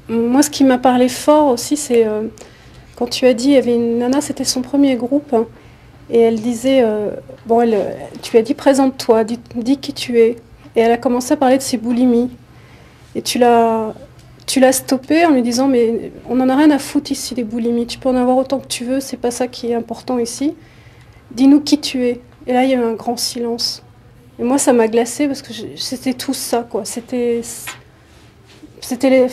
Moi, ce qui m'a parlé fort aussi, c'est quand tu as dit, il y avait une nana, c'était son premier groupe, hein, et elle disait, tu as dit présente-toi, dis qui tu es. Et elle a commencé à parler de ses boulimies. Et tu l'as stoppée en lui disant, mais on n'en a rien à foutre ici, les boulimies. Tu peux en avoir autant que tu veux, c'est pas ça qui est important ici. Dis-nous qui tu es. Et là, il y a eu un grand silence. Et moi, ça m'a glacée parce que c'était tout ça, quoi. C'était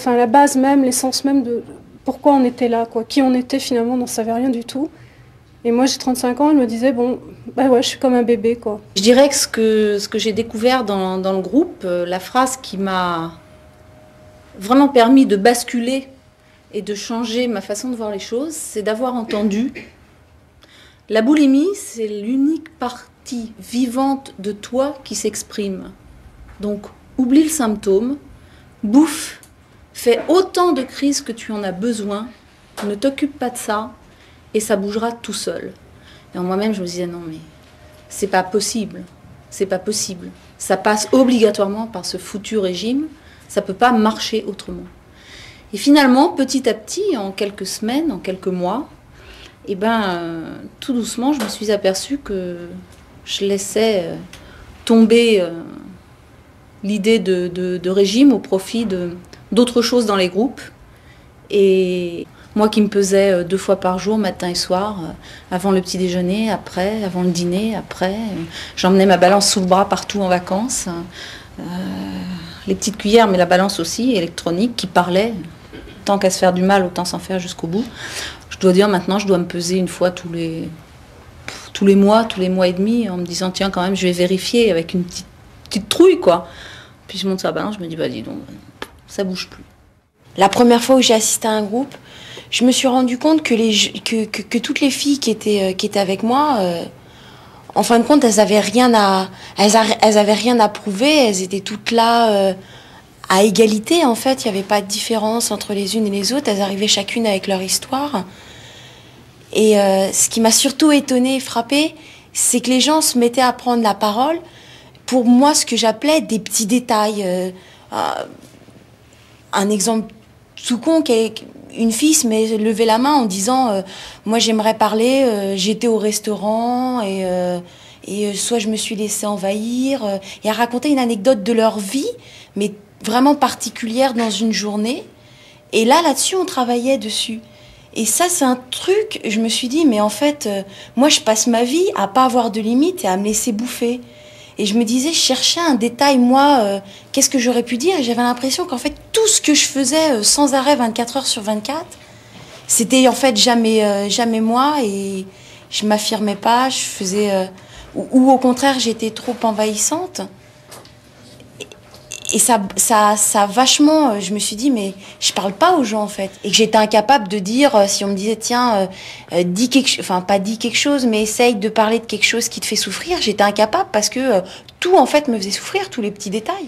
la base même, l'essence même de pourquoi on était là, quoi. Qui on était finalement, on n'en savait rien du tout. Et moi, j'ai 35 ans, elle me disait, bon, bah ouais, je suis comme un bébé, quoi. Je dirais que ce que j'ai découvert dans le groupe, la phrase qui m'a vraiment permis de basculer et de changer ma façon de voir les choses, c'est d'avoir entendu la boulimie, c'est l'unique partie vivante de toi qui s'exprime. Donc, oublie le symptôme, bouffe, fais autant de crises que tu en as besoin, ne t'occupe pas de ça, et ça bougera tout seul. Et en moi-même, je me disais, non, mais c'est pas possible, c'est pas possible. Ça passe obligatoirement par ce foutu régime, ça peut pas marcher autrement. Et finalement, petit à petit, en quelques semaines, en quelques mois, tout doucement, je me suis aperçue que je laissais tomber l'idée de régime au profit d'autres choses dans les groupes. Et moi qui me pesais 2 fois par jour, matin et soir, avant le petit déjeuner, après, avant le dîner, après, j'emmenais ma balance sous le bras partout en vacances. Les petites cuillères, mais la balance aussi, électronique, qui parlait. Tant qu'à se faire du mal, autant s'en faire jusqu'au bout. Je dois dire maintenant, je dois me peser une fois tous les mois et demi, en me disant, tiens, quand même, je vais vérifier avec une petite trouille, quoi. Puis je monte sur la balance, je me dis, bah dis donc, ça bouge plus. La première fois où j'ai assisté à un groupe, je me suis rendu compte que toutes les filles qui étaient avec moi, en fin de compte, elles avaient rien à prouver, elles étaient toutes là à égalité, en fait. Il n'y avait pas de différence entre les unes et les autres, elles arrivaient chacune avec leur histoire. Et ce qui m'a surtout étonnée et frappée, c'est que les gens se mettaient à prendre la parole pour moi, ce que j'appelais des petits détails. Un exemple tout con, une fille se levait la main en disant moi j'aimerais parler, j'étais au restaurant et soit je me suis laissée envahir, et à raconter une anecdote de leur vie, mais vraiment particulière dans une journée. Et là-dessus, on travaillait dessus. Et ça, c'est un truc, je me suis dit, mais en fait, moi, je passe ma vie à pas avoir de limites et à me laisser bouffer. Et je me disais, je cherchais un détail, moi, qu'est-ce que j'aurais pu dire? Et j'avais l'impression qu'en fait, tout ce que je faisais sans arrêt, 24 heures sur 24, c'était en fait jamais moi, et je m'affirmais pas, je faisais... ou au contraire, j'étais trop envahissante. Et ça vachement, je me suis dit, mais je parle pas aux gens, en fait. Et que j'étais incapable de dire, si on me disait, tiens, dis quelque chose, enfin, pas dis quelque chose, mais essaye de parler de quelque chose qui te fait souffrir, j'étais incapable parce que tout, en fait, me faisait souffrir, tous les petits détails.